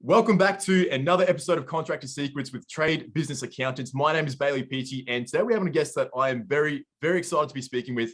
Welcome back to another episode of Contractor Secrets with Trade Business Accountants. My name is Bayley Peachey, and today we're having a guest that I am very, very excited to be speaking with.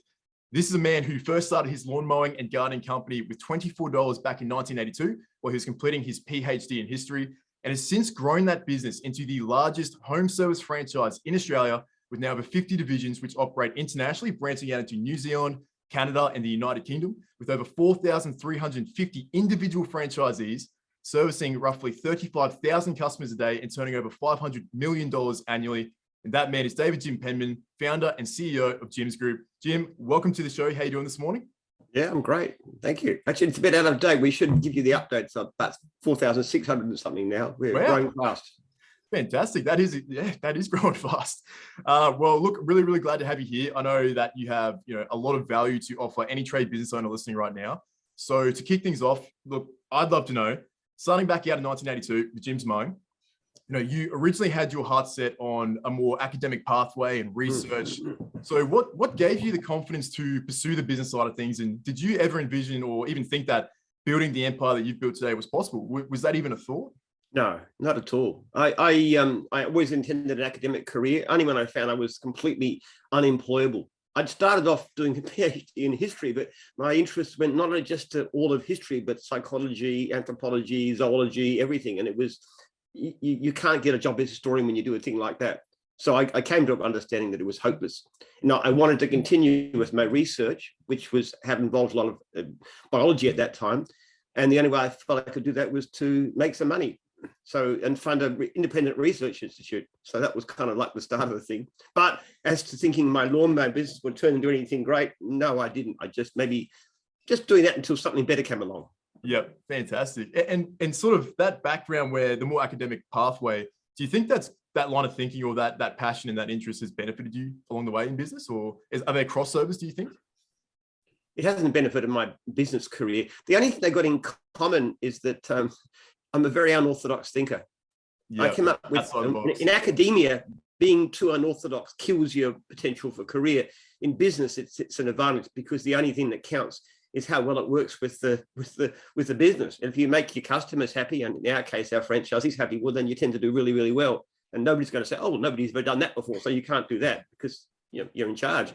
This is a man who first started his lawn mowing and gardening company with $24 back in 1982, while he was completing his PhD in history, and has since grown that business into the largest home service franchise in Australia, with now over 50 divisions which operate internationally, branching out into New Zealand, Canada, and the United Kingdom, with over 4,350 individual franchisees, servicing roughly 35,000 customers a day and turning over $500 million annually. And that man is David Jim Penman, founder and CEO of Jim's Group. Jim, welcome to the show. How are you doing this morning? Yeah, I'm great. Thank you. Actually, it's a bit out of date. We should give you the updates. That's 4,600 and something now. We're growing fast. Fantastic. That is growing fast. Well, look, really glad to have you here. I know that you have, a lot of value to offer any trade business owner listening right now. So to kick things off, look, I'd love to know, starting back out in 1982 with Jim's Mowing, you originally had your heart set on a more academic pathway and research. So what gave you the confidence to pursue the business side of things? And did you ever envision or even think that building the empire that you've built today was possible? Was that even a thought? No, not at all. I always intended an academic career, only when I found I was completely unemployable. I'd started off doing a PhD in history, but my interest went not only just to all of history, but psychology, anthropology, zoology, everything. And it was, you can't get a job as a historian when you do a thing like that. So I came to an understanding that it was hopeless. I wanted to continue with my research, which had involved a lot of biology at that time. And the only way I felt I could do that was to make some money. And fund an independent research institute. So that was kind of like the start of the thing. But as to thinking my lawn mowing business would turn into anything great, no, I didn't. I just doing that until something better came along. Yep, fantastic. And sort of that background where the more academic pathway, do you think that line of thinking or that passion and that interest has benefited you along the way in business, or are there crossovers, do you think? It hasn't benefited my business career. The only thing they got in common is that I'm a very unorthodox thinker. Yep, I came up with, in academia, being too unorthodox kills your potential for career. In business, it's an advantage because the only thing that counts is how well it works with the business. And if you make your customers happy, and in our case, our franchisees happy, well, then you tend to do really, really well. And nobody's going to say, oh, well, nobody's ever done that before, so you can't do that because you're in charge.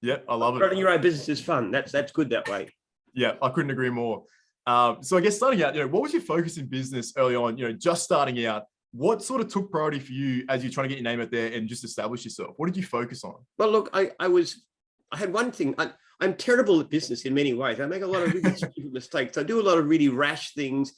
Yeah, I love it. Running your own business is fun. That's good that way. Yeah, I couldn't agree more. So I guess starting out, what was your focus in business early on? Just starting out, what sort of took priority for you as you're trying to get your name out there and just establish yourself? What did you focus on? Well, look, I had one thing. I'm terrible at business in many ways. I make a lot of really stupid mistakes. I do a lot of really rash things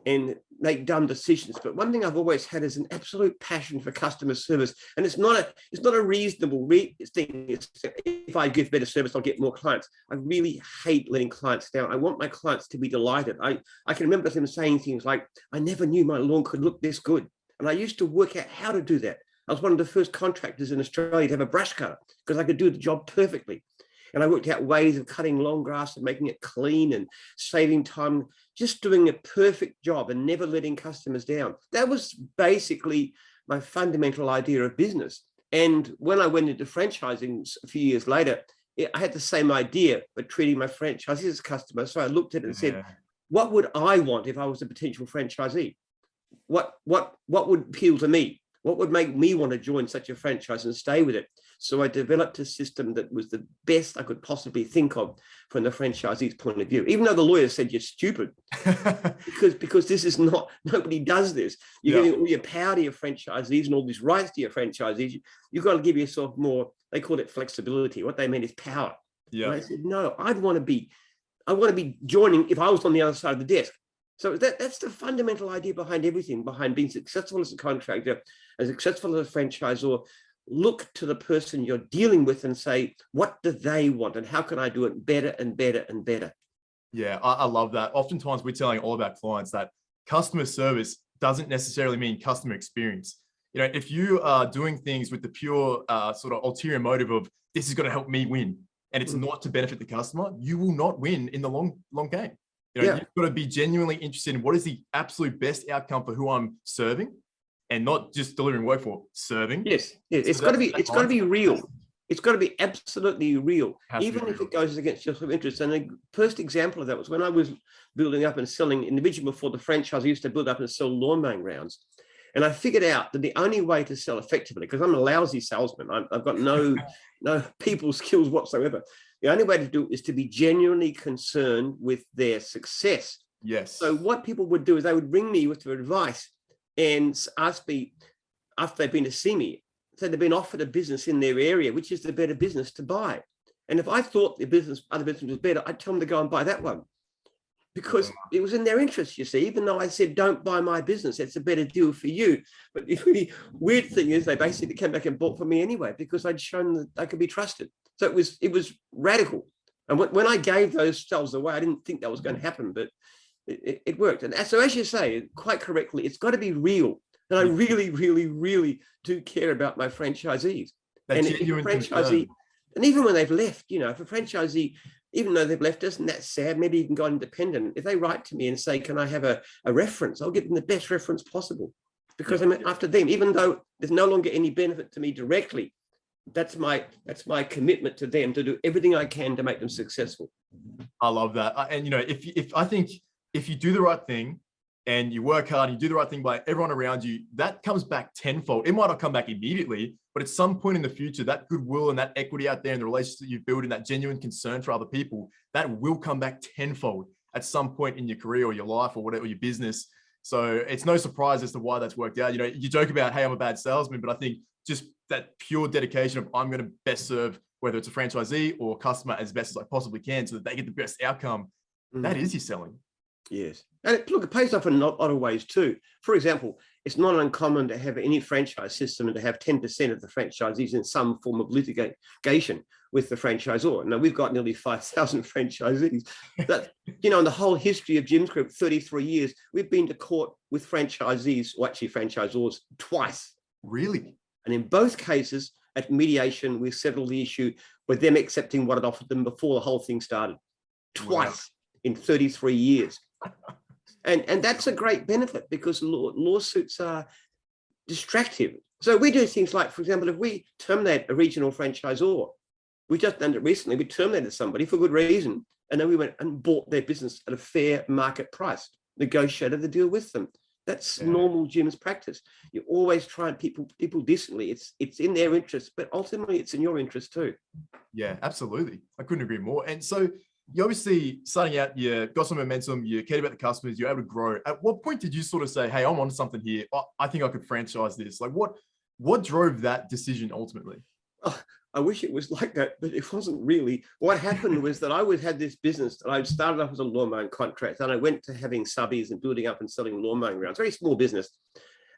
and make dumb decisions. But one thing I've always had is an absolute passion for customer service. And it's not a reasonable thing. If I give better service, I'll get more clients. I really hate letting clients down. I want my clients to be delighted. I can remember them saying things like, I never knew my lawn could look this good. And I used to work out how to do that. I was one of the first contractors in Australia to have a brush cutter because I could do the job perfectly. And I worked out ways of cutting long grass and making it clean and saving time, just doing a perfect job and never letting customers down. That was basically my fundamental idea of business. And when I went into franchising a few years later, I had the same idea, but treating my franchisees as customers. So I looked at it and said, what would I want if I was a potential franchisee? What would appeal to me? What would make me want to join such a franchise and stay with it? So I developed a system that was the best I could possibly think of from the franchisee's point of view, even though the lawyer said you're stupid, because this is nobody does this. You're giving all your power to your franchisees and all these rights to your franchisees. You've got to give yourself more, they call it flexibility. What they mean is power. Yeah. And I said, no, I want to be joining if I was on the other side of the desk. So that's the fundamental idea behind everything, behind being successful as a contractor, as successful as a franchisor. Look to the person you're dealing with and say, what do they want? And how can I do it better and better and better? Yeah, I love that. Oftentimes we're telling all of our clients that customer service doesn't necessarily mean customer experience. If you are doing things with the pure sort of ulterior motive of this is going to help me win, and it's not to benefit the customer, you will not win in the long game. You've got to be genuinely interested in what is the absolute best outcome for who I'm serving, and not just delivering work for serving. Yes. It's got to be real. It's got to be absolutely real, even if real. it goes against your self-interest. And the first example of that was when I was building up and selling individually before the franchise. I used to build up and sell lawn mowing rounds. And I figured out that the only way to sell effectively, because I'm a lousy salesman, I've got no people skills whatsoever. The only way to do it is to be genuinely concerned with their success. Yes. So what people would do is they would ring me with their advice and ask me, after they've been to see me, so they've been offered a business in their area, which is the better business to buy. And if I thought the other business was better, I'd tell them to go and buy that one, because it was in their interest, you see, even though I said, don't buy my business, it's a better deal for you. But the really weird thing is they basically came back and bought from me anyway, because I'd shown that I could be trusted. So it was radical. And when I gave those sales away, I didn't think that was going to happen, but it worked. And so, as you say, quite correctly, it's got to be real. And I really, really, really do care about my franchisees. And if a franchisee, and even when they've left, if a franchisee, even though they've left us, and that's sad, maybe you can go independent. If they write to me and say, can I have a reference? I'll give them the best reference possible, because I'm after them, even though there's no longer any benefit to me directly. That's my commitment to them, to do everything I can to make them successful. I love that. And I think if you do the right thing and you work hard and you do the right thing by everyone around you, that comes back tenfold. It might not come back immediately, but at some point in the future, that goodwill and that equity out there and the relationship that you've built and that genuine concern for other people, that will come back tenfold at some point in your career or your life or whatever, your business. So it's no surprise as to why that's worked out. You joke about, hey, I'm a bad salesman, but I think just that pure dedication of I'm going to best serve, whether it's a franchisee or customer, as best as I possibly can so that they get the best outcome. That is your selling. Yes. And it pays off in a lot of ways too. For example, it's not uncommon to have any franchise system and to have 10% of the franchisees in some form of litigation with the franchisor. Now, we've got nearly 5,000 franchisees. That, in the whole history of Jim's Group, 33 years, we've been to court with franchisees, or actually franchisors, twice. Really? And in both cases, at mediation, we settled the issue with them accepting what I'd offered them before the whole thing started. Twice in 33 years. And that's a great benefit, because lawsuits are distractive. So we do things like, for example, if we terminate a regional franchisor, we just done it recently, we terminated somebody for good reason, and then we went and bought their business at a fair market price, negotiated the deal with them. That's normal Jim's practice. You always try and people decently. It's in their interest, but ultimately it's in your interest too. Yeah, absolutely. I couldn't agree more. And so you obviously starting out, you got some momentum, you cared about the customers, you're able to grow. At what point did you sort of say, hey, I'm on something here. I think I could franchise this. Like what drove that decision ultimately? Oh, I wish it was like that, but it wasn't really. What happened was that I had this business that I started off as a lawn mowing contractor, and I went to having subbies and building up and selling lawn mowing rounds, very small business.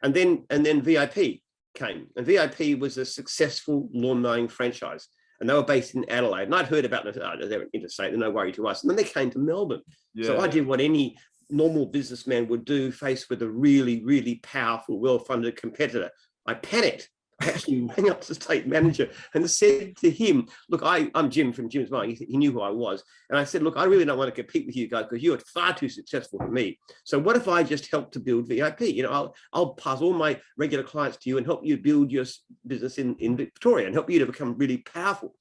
And then VIP came, and VIP was a successful lawn mowing franchise. And they were based in Adelaide. And I'd heard about them. They were interstate, they're no worry to us. And then they came to Melbourne. So I did what any normal businessman would do faced with a really, really powerful, well-funded competitor. I panicked. I actually rang up the state manager and said to him, look, I'm Jim from Jim's Mowing. He knew who I was. And I said, look, I really don't want to compete with you guys because you're far too successful for me. So what if I just help to build VIP? I'll pass all my regular clients to you and help you build your business in Victoria and help you to become really powerful.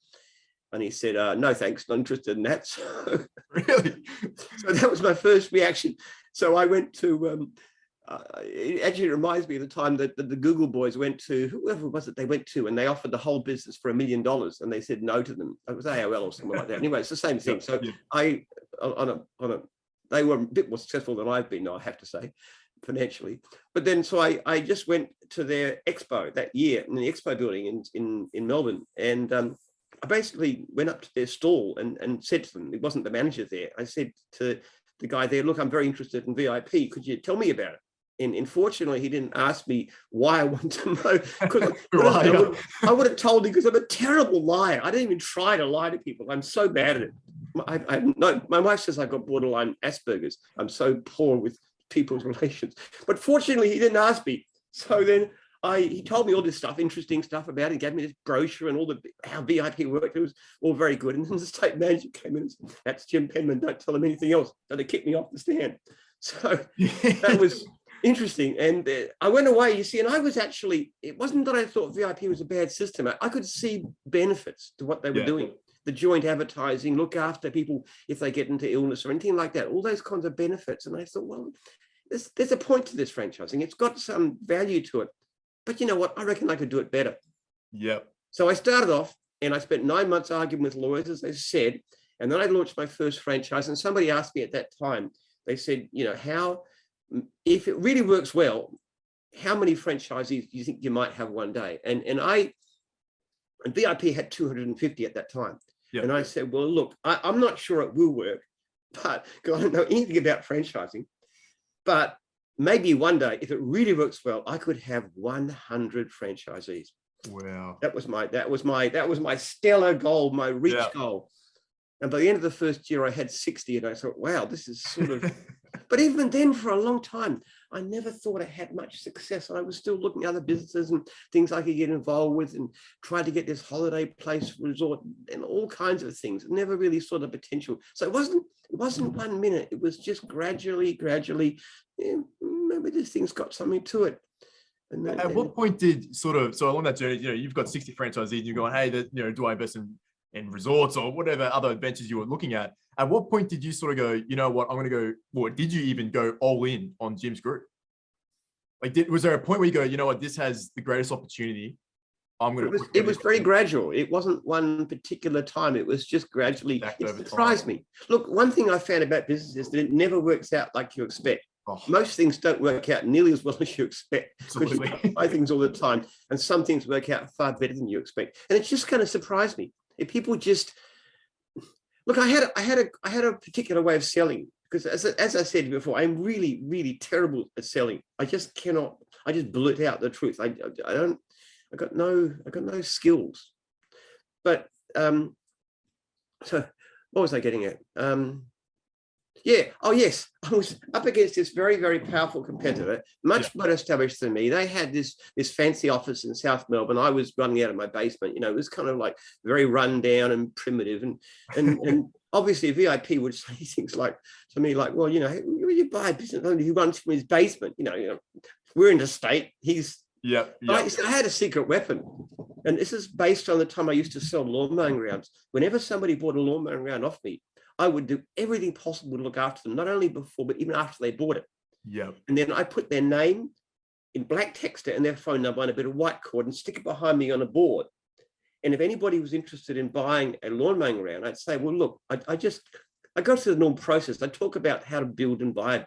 And he said, no, thanks, not interested in that. So, really? So that was my first reaction. So I went to... it actually reminds me of the time that the Google boys went to, whoever was it they went to, and they offered the whole business for $1 million and they said no to them. It was AOL or something like that. Anyway, it's the same thing. So they were a bit more successful than I've been, I have to say, financially. But then, so I just went to their expo that year in the expo building in Melbourne. And I basically went up to their stall and said to them, it wasn't the manager there. I said to the guy there, look, I'm very interested in VIP. Could you tell me about it? And unfortunately, he didn't ask me why I want to know. Because I would have told him, because I'm a terrible liar. I didn't even try to lie to people. I'm so bad at it. My wife says I've got borderline Asperger's. I'm so poor with people's relations. But fortunately, he didn't ask me. So then he told me all this stuff, interesting stuff about it. He gave me this brochure and how VIP worked. It was all very good. And then the state manager came in and said, that's Jim Penman. Don't tell him anything else. So they kicked me off the stand. So interesting. And I went away, you see, and I was actually, it wasn't that I thought VIP was a bad system. I could see benefits to what they were doing. The joint advertising, look after people if they get into illness or anything like that, all those kinds of benefits. And I thought, well, there's a point to this franchising. It's got some value to it. But you know what? I reckon I could do it better. Yep. So I started off and I spent 9 months arguing with lawyers, as they said. And then I launched my first franchise. And somebody asked me at that time, they said, you know, if it really works well, how many franchisees do you think you might have one day? And VIP had 250 at that time. Yep. And I said, well, look, I'm not sure it will work, but because I don't know anything about franchising, but maybe one day, if it really works well, I could have 100 franchisees. Wow. That was my stellar goal, my reach goal. And by the end of the first year, I had 60, and I thought, wow, this is sort of, but even then for a long time, I never thought I had much success. I was still looking at other businesses and things I could get involved with and tried to get this holiday place resort and all kinds of things. Never really saw the potential. So it wasn't 1 minute. It was just gradually, maybe this thing's got something to it. And then, at what point did so along that journey, you know, you've got 60 franchisees and you're going, hey, you know, do I invest in resorts or whatever other adventures you were looking at? At what point did you sort of go, you know what, I'm going to go, or did you even go all in on Jim's group? Like, was there a point where you go, you know what, this has the greatest opportunity? It was very gradual. It wasn't one particular time. It was just gradually. It surprised me. Look, one thing I found about business is that it never works out like you expect. Oh. Most things don't work out nearly as well as you expect, because you buy things all the time, and some things work out far better than you expect. And it just kind of surprised me. If people just look, I had a particular way of selling, because as I said before, I'm really, really terrible at selling. I just cannot. I just blurt out the truth. I got no skills. But so what was I getting at? Oh yes, I was up against this very, very powerful competitor, much more established than me. They had this fancy office in South Melbourne. I was running out of my basement. You know, it was kind of like very run down and primitive. And obviously VIP would say things like to me, like, well, you know, you buy a business owner who runs from his basement. You know, we're interstate. He's I had a secret weapon, and this is based on the time I used to sell lawn mowing rounds. Whenever somebody bought a lawn mowing round off me, I would do everything possible to look after them, not only before, but even after they bought it. Yeah. And then I put their name in black text and their phone number on a bit of white cord and stick it behind me on a board. And if anybody was interested in buying a lawn mowing round, I'd say, well, look, I go through the normal process. I talk about how to build and buy a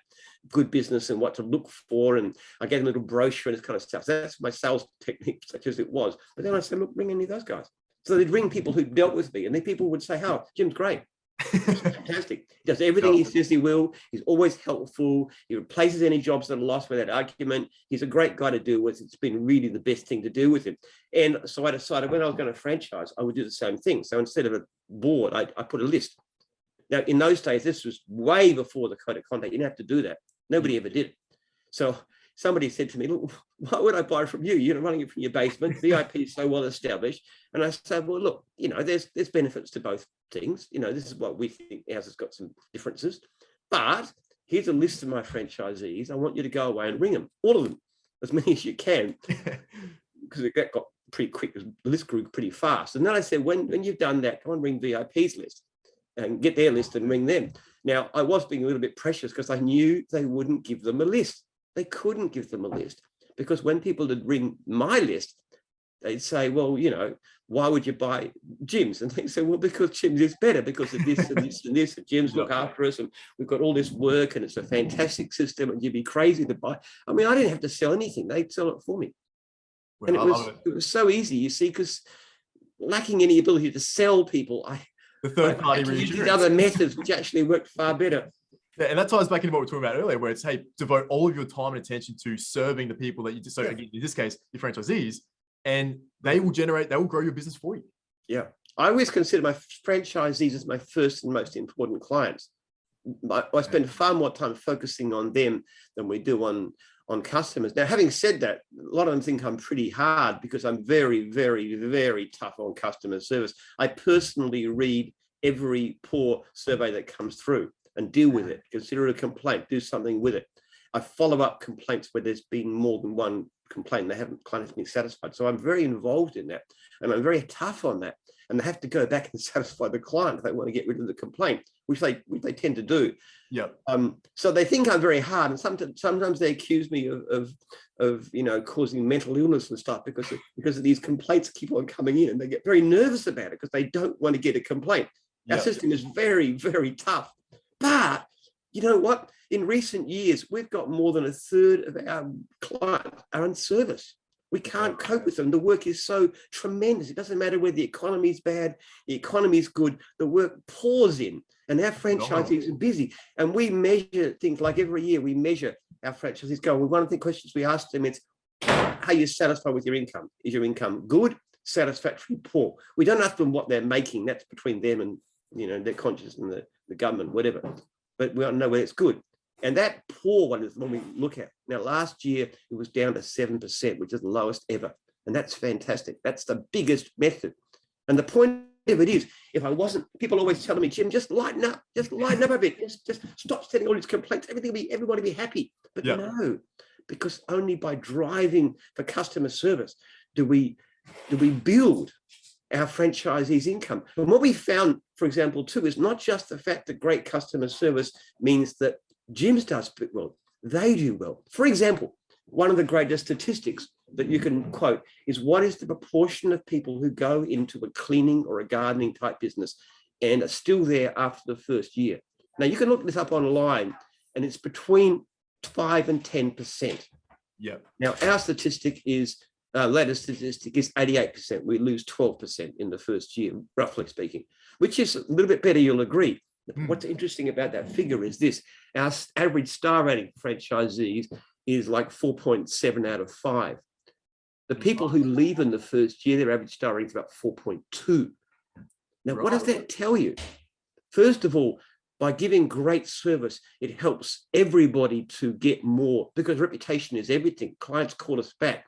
good business and what to look for. And I get a little brochure and this kind of stuff. So that's my sales technique, such as it was. But then I said, look, bring any of those guys. So they'd ring people who dealt with me, and then people would say, oh, Jim's great. He's fantastic. He does everything he says he will. He's always helpful. He replaces any jobs that are lost without argument. He's a great guy to deal with. It's been really the best thing to do with him. And so I decided when I was going to franchise, I would do the same thing. So instead of a board, I put a list. Now, in those days, this was way before the code of conduct. You didn't have to do that. Nobody ever did it. So somebody said to me, look, why would I buy from you? You're not running it from your basement. VIP is so well established. And I said, well, look, you know, there's benefits to both things. You know, this is what we think. Ours has got some differences. But here's a list of my franchisees. I want you to go away and ring them, all of them, as many as you can, because it got pretty quick. The list grew pretty fast. And then I said, when you've done that, go and ring VIP's list and get their list and ring them. Now, I was being a little bit precious because I knew they wouldn't give them a list. They couldn't give them a list, because when people would ring my list, they'd say, well, you know, why would you buy Jim's? And they say, well, because Jim's is better because of this and this and this, and Jim's look after us, and we've got all this work, and it's a fantastic system, and you'd be crazy to buy. I mean, I didn't have to sell anything. They'd sell it for me. Well, and it was so easy, you see, because lacking any ability to sell people, the third party used other methods which actually worked far better. Yeah, and that ties back into what we were talking about earlier, where it's, hey, devote all of your time and attention to serving the people that you just, so again, in this case, your franchisees, and they will grow your business for you. Yeah. I always consider my franchisees as my first and most important clients. I spend far more time focusing on them than we do on customers. Now, having said that, a lot of them think I'm pretty hard because I'm very, very, very tough on customer service. I personally read every poor survey that comes through and deal with it. Consider it a complaint, do something with it. I follow up complaints where there's been more than one complaint. Client hasn't been satisfied. So I'm very involved in that, and I'm very tough on that. And they have to go back and satisfy the client if they want to get rid of the complaint, which they tend to do. Yeah. So they think I'm very hard, and sometimes they accuse me of causing mental illness and stuff because of these complaints keep on coming in, and they get very nervous about it because they don't want to get a complaint. Our system is very, very tough. But you know what? In recent years, we've got more than a third of our clients are in service. We can't cope with them. The work is so tremendous. It doesn't matter whether the economy is bad, the economy is good, the work pours in, and our franchisees are busy. And we measure things like every year we measure our franchisees go. One of the questions we ask them is, are you satisfied with your income? Is your income good, satisfactory, poor? We don't ask them what they're making. That's between them and their conscience and the government, whatever. But we want to know whether it's good. And that poor one is the one we look at. Now, last year, it was down to 7%, which is the lowest ever. And that's fantastic. That's the biggest method. And the point of it is, if I wasn't, people always telling me, Jim, just lighten up a bit. Just stop sending all these complaints. Everybody will be happy. But no, because only by driving for customer service do we build our franchisees' income. And what we found, for example, too, is not just the fact that great customer service means that Jim's does well, they do well. For example, one of the greatest statistics that you can quote is what is the proportion of people who go into a cleaning or a gardening type business and are still there after the first year. Now, you can look this up online, and it's between 5 and 10%. Yeah. Now, our statistic is, latest statistic is 88%. We lose 12% in the first year, roughly speaking, which is a little bit better, you'll agree. What's interesting about that figure is this: our average star rating for franchisees is like 4.7 out of 5. The people who leave in the first year, their average star rating is about 4.2. Now, what does that tell you? First of all, by giving great service, it helps everybody to get more, because reputation is everything. Clients call us back,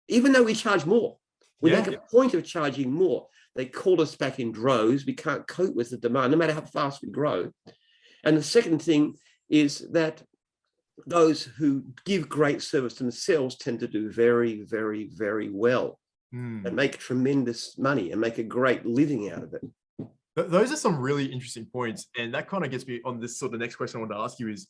even though we charge more. We make a point of charging more. They call us back in droves. We can't cope with the demand, no matter how fast we grow. And the second thing is that those who give great service themselves tend to do very, very, very well and make tremendous money and make a great living out of it. Those are some really interesting points. And that kind of gets me on this. So the next question I want to ask you is,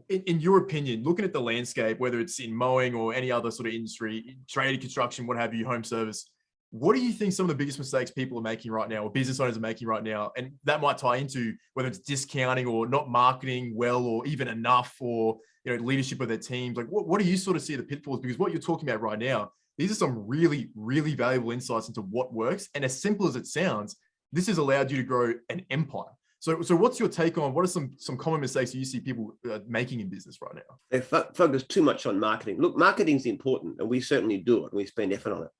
in your opinion, looking at the landscape, whether it's in mowing or any other sort of industry, trade, construction, what have you, home service, what do you think some of the biggest mistakes people are making right now, or business owners are making right now? And that might tie into whether it's discounting or not marketing well, or even enough, or leadership of their teams. Like, what do you sort of see the pitfalls? Because what you're talking about right now, these are some really, really valuable insights into what works. And as simple as it sounds, this has allowed you to grow an empire. So what's your take on what are some common mistakes you see people making in business right now? They focus too much on marketing. Look, marketing is important, and we certainly do it, and we spend effort on it.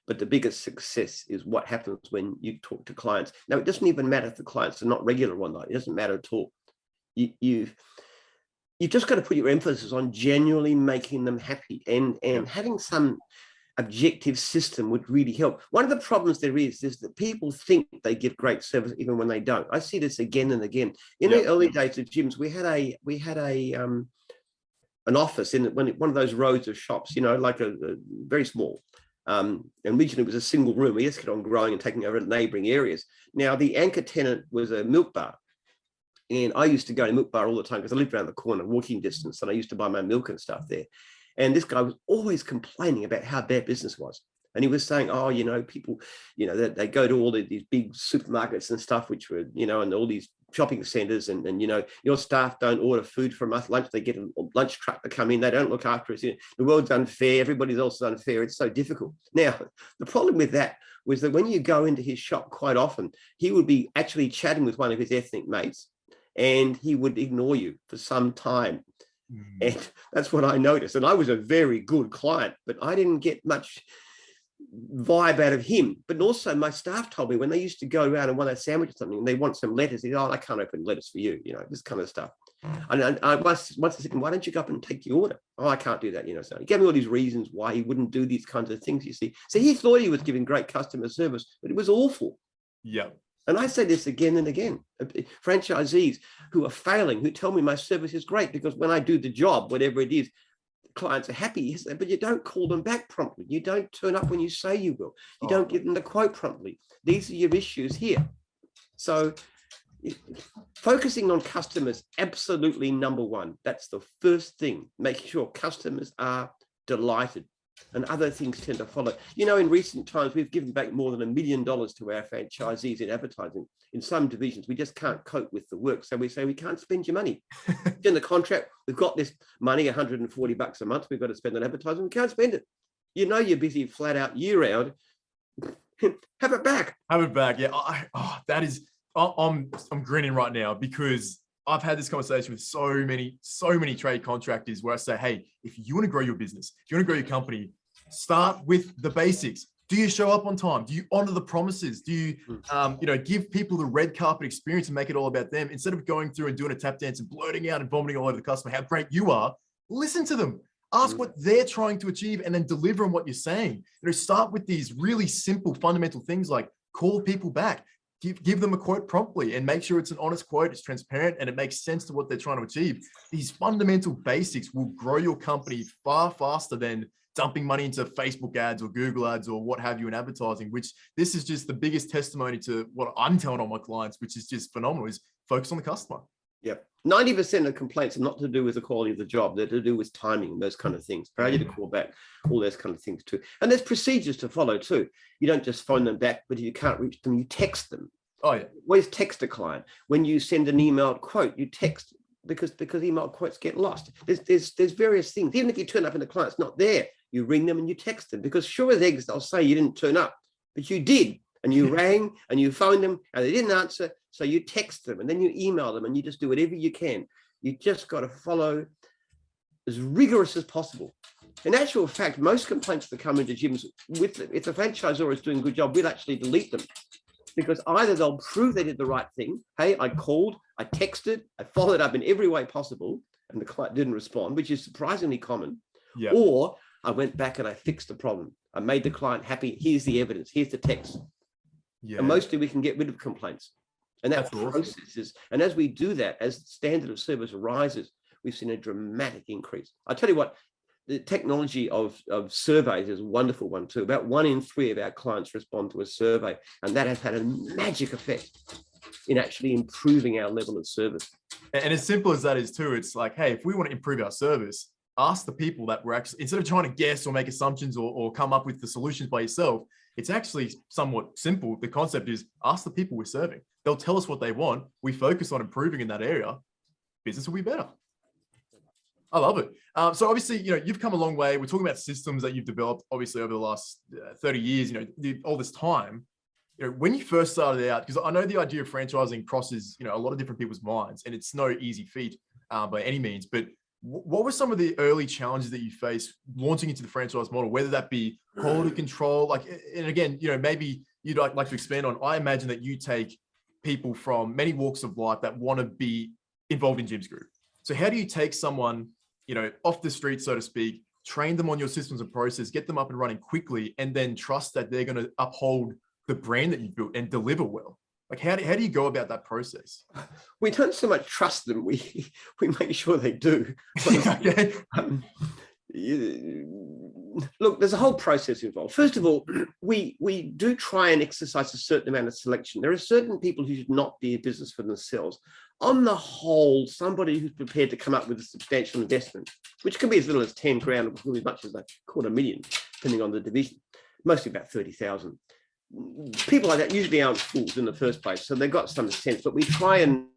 But the biggest success is what happens when you talk to clients. Now, it doesn't even matter if the clients are not regular or not. It doesn't matter at all. You've just got to put your emphasis on genuinely making them happy, and having some objective system would really help. One of the problems there is that people think they give great service even when they don't. I see this again and again. In the early days of gyms, we had an office in one of those rows of shops, like a very small. And originally it was a single room. We just kept on growing and taking over neighboring areas. Now, the anchor tenant was a milk bar. And I used to go to milk bar all the time because I lived around the corner, walking distance, and I used to buy my milk and stuff there. And this guy was always complaining about how bad business was. And he was saying, people, they go to all these big supermarkets and stuff, which were, and all these shopping centers, and your staff don't order food from us, lunch, they get a lunch truck to come in, they don't look after us. The world's unfair, everybody's also unfair, it's so difficult. Now, the problem with that was that when you go into his shop quite often, he would be actually chatting with one of his ethnic mates, and he would ignore you for some time. And that's what I noticed. And I was a very good client, but I didn't get much vibe out of him. But also my staff told me when they used to go around and want a sandwich or something and they want some lettuce, they I can't open lettuce for you, this kind of stuff. And I once I said, why don't you go up and take the order? I can't do that, So he gave me all these reasons why he wouldn't do these kinds of things, you see. So he thought he was giving great customer service, but it was awful. Yeah. And I say this again and again, franchisees who are failing, who tell me my service is great because when I do the job, whatever it is, clients are happy, yes, but you don't call them back promptly. You don't turn up when you say you will. You don't give them the quote promptly. These are your issues here. So focusing on customers, absolutely number one. That's the first thing, making sure customers are delighted. And other things tend to follow. You know, in recent times, we've given back more than $1 million to our franchisees in advertising. In some divisions, we just can't cope with the work. So we say, we can't spend your money. In the contract, we've got this money, $140 a month, we've got to spend on advertising. We can't spend it. You know, you're busy flat out year round. Have it back. Have it back. Yeah. I'm grinning right now because I've had this conversation with so many trade contractors where I say, hey, if you want to grow your business, if you want to grow your company, start with the basics. Do you show up on time? Do you honor the promises? Do you, give people the red carpet experience and make it all about them instead of going through and doing a tap dance and blurting out and vomiting all over the customer how great you are? Listen to them. Ask what they're trying to achieve and then deliver on what you're saying. Start with these really simple, fundamental things like call people back. Give them a quote promptly and make sure it's an honest quote, it's transparent, and it makes sense to what they're trying to achieve. These fundamental basics will grow your company far faster than dumping money into Facebook ads or Google ads or what have you in advertising, which this is just the biggest testimony to what I'm telling all my clients, which is just phenomenal, is focus on the customer. Yep. 90% of complaints are not to do with the quality of the job. They're to do with timing, those kind of things. Failure to call back, all those kind of things too. And there's procedures to follow too. You don't just phone them back, but if you can't reach them, you text them. Oh yeah. Always text a client. When you send an emailed quote, you text because email quotes get lost. There's various things. Even if you turn up and the client's not there, you ring them and you text them because sure as eggs, they'll say you didn't turn up, but you did. And you rang and you phoned them and they didn't answer. So you text them and then you email them and you just do whatever you can. You just got to follow as rigorous as possible. In actual fact, most complaints that come into gyms, if the franchisor is doing a good job, we'll actually delete them because either they'll prove they did the right thing. Hey, I called, I texted, I followed up in every way possible and the client didn't respond, which is surprisingly common. Yep. Or I went back and I fixed the problem. I made the client happy. Here's the evidence. Here's the text. Yeah. And mostly we can get rid of complaints. And that process is, and as we do that, as the standard of service rises, we've seen a dramatic increase. I tell you what, the technology of surveys is a wonderful one too. About 1 in 3 of our clients respond to a survey, and that has had a magic effect in actually improving our level of service. And as simple as that is too, it's like, hey, if we want to improve our service, ask the people that we're actually, instead of trying to guess or make assumptions or come up with the solutions by yourself, it's actually somewhat simple. The concept is ask the people we're serving. They'll tell us what they want. We focus on improving in that area. Business will be better. I love it. So obviously, you've come a long way. We're talking about systems that you've developed, obviously, over the last 30 years, all this time. When you first started out, because I know the idea of franchising crosses, a lot of different people's minds, and it's no easy feat by any means, but what were some of the early challenges that you faced launching into the franchise model, whether that be quality control, and again, maybe you'd like to expand on, I imagine that you take people from many walks of life that want to be involved in Jim's Group. So how do you take someone, off the street, so to speak, train them on your systems and process, get them up and running quickly, and then trust that they're going to uphold the brand that you've built and deliver well? Like, how do you go about that process? We don't so much trust them. We make sure they do. Okay. Look, there's a whole process involved. First of all, we do try and exercise a certain amount of selection. There are certain people who should not be in business for themselves. On the whole, somebody who's prepared to come up with a substantial investment, which can be as little as 10 grand or as much as $250,000, depending on the division, mostly about 30,000. People like that usually aren't fools in the first place, so they've got some sense. But we try and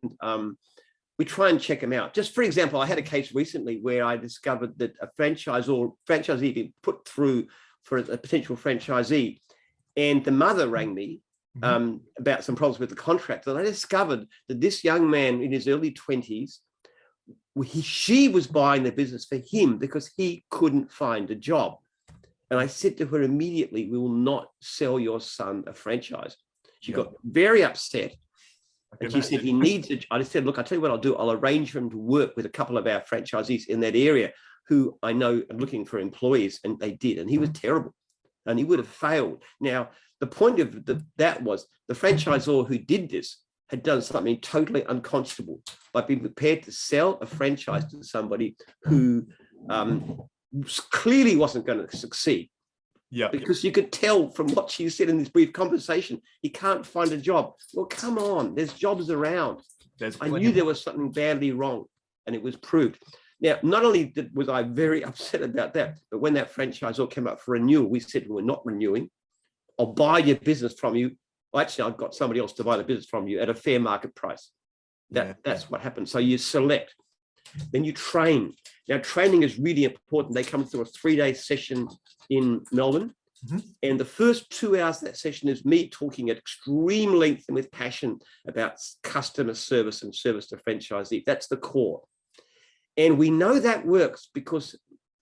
check them out. Just for example, I had a case recently where I discovered that a franchisee being put through for a potential franchisee, and the mother rang me about some problems with the contract. And I discovered that this young man in his early 20s, she was buying the business for him because he couldn't find a job. And I said to her immediately, we will not sell your son a franchise. She got very upset. And she said, he needs it. I said, look, I'll tell you what I'll do. I'll arrange for him to work with a couple of our franchisees in that area who I know are looking for employees. And they did. And he was terrible. and he would have failed. Now, the point of that was the franchisor who did this had done something totally unconscionable by being prepared to sell a franchise to somebody who clearly wasn't going to succeed. Yeah. Because you could tell from what she said in this brief conversation, he can't find a job. Well, come on, there's jobs around. I knew there was something badly wrong, and it was proved. Now, not only was I very upset about that, but when that franchisor came up for renewal, we said, we're not renewing. I'll buy your business from you. Well, actually, I've got somebody else to buy the business from you at a fair market price. That's what happens. So you select, then you train. Now, training is really important. They come through a 3-day session in Melbourne. And the first 2 hours of that session is me talking at extreme length and with passion about customer service and service to franchisee. That's the core. And we know that works because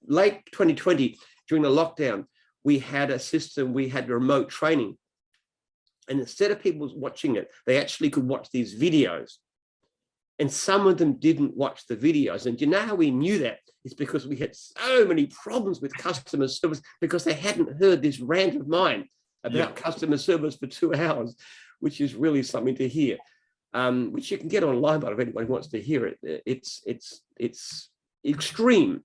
late 2020, during the lockdown, we had a system, we had remote training. And instead of people watching it, they actually could watch these videos. And some of them didn't watch the videos. And you know how we knew that? It's because we had so many problems with customer service because they hadn't heard this rant of mine about customer service for 2 hours, which is really something to hear, which you can get online, but if anybody wants to hear it, it's extreme.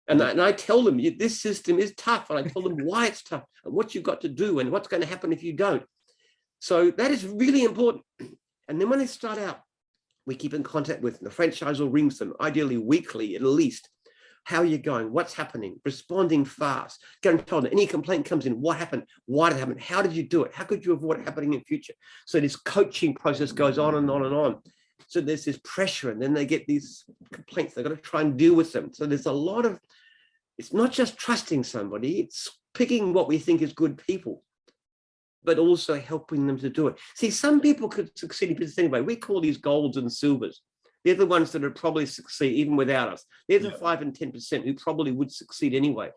And I tell them, this system is tough. And I tell them why it's tough and what you've got to do and what's going to happen if you don't. So that is really important. And then when they start out, we keep in contact with them. The franchisor rings them, ideally weekly at least. How are you going? What's happening? Responding fast. Go and tell them any complaint comes in. What happened? Why did it happen? How did you do it? How could you avoid it happening in future? So this coaching process goes on and on and on. So there's this pressure, and then they get these complaints. They've got to try and deal with them. So there's a lot of, it's not just trusting somebody, it's picking what we think is good people, but also helping them to do it. See, some people could succeed in business anyway. We call these golds and silvers. They're the ones that would probably succeed even without us. They're the 5 and 10% who probably would succeed anyway.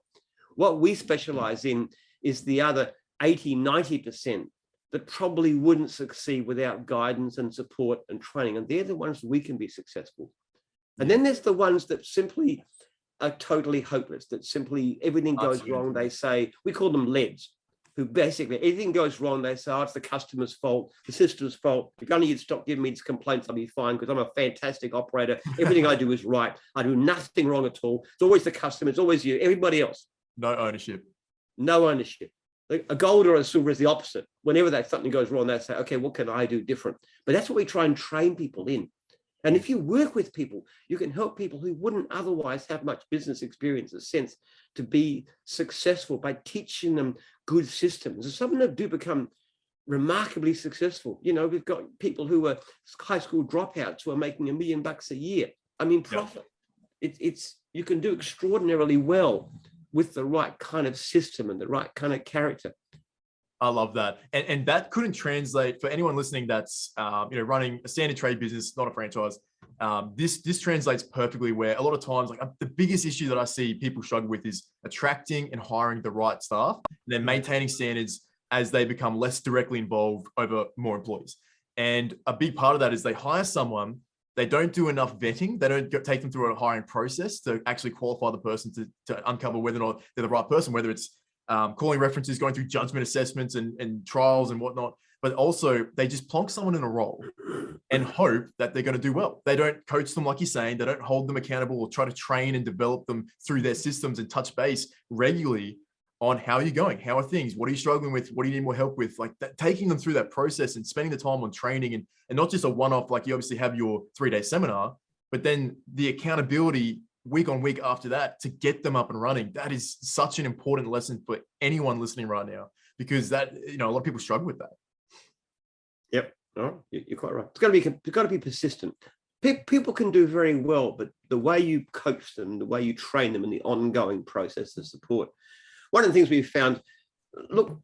What we specialize in is the other 80, 90% that probably wouldn't succeed without guidance and support and training. And they're the ones we can be successful. And then there's the ones that simply are totally hopeless, that simply everything goes wrong. They say, we call them leads, who basically anything goes wrong, they say, oh, it's the customer's fault, the system's fault. If only you'd stop giving me these complaints, I'll be fine because I'm a fantastic operator. Everything I do is right. I do nothing wrong at all. It's always the customer. It's always you, everybody else. No ownership. No ownership. A gold or a silver is the opposite. Whenever something goes wrong, they say, okay, what can I do different? But that's what we try and train people in. And if you work with people, you can help people who wouldn't otherwise have much business experience, a sense to be successful by teaching them good systems. And some of them do become remarkably successful. You know, we've got people who are high school dropouts who are making $1 million a year. I mean, profit. It's you can do extraordinarily well with the right kind of system and the right kind of character. I love that. And that couldn't translate for anyone listening that's running a standard trade business, not a franchise. This translates perfectly where a lot of times, like the biggest issue that I see people struggle with is attracting and hiring the right staff, and then maintaining standards as they become less directly involved over more employees. And a big part of that is they hire someone, they don't do enough vetting, they don't take them through a hiring process to actually qualify the person to uncover whether or not they're the right person, whether it's calling references, going through judgment assessments and trials and whatnot. But also they just plonk someone in a role and hope that they're going to do well. They don't coach them, like you're saying, they don't hold them accountable or try to train and develop them through their systems and touch base regularly on how are you going? How are things? What are you struggling with? What do you need more help with? Like that, taking them through that process and spending the time on training and not just a one-off, like you obviously have your 3-day seminar, but then the accountability week on week after that to get them up and running. That is such an important lesson for anyone listening right now, because that, a lot of people struggle with that. Yep. No, you're quite right. It's got to be persistent. People can do very well, but the way you coach them, the way you train them in the ongoing process of support. One of the things we found, look,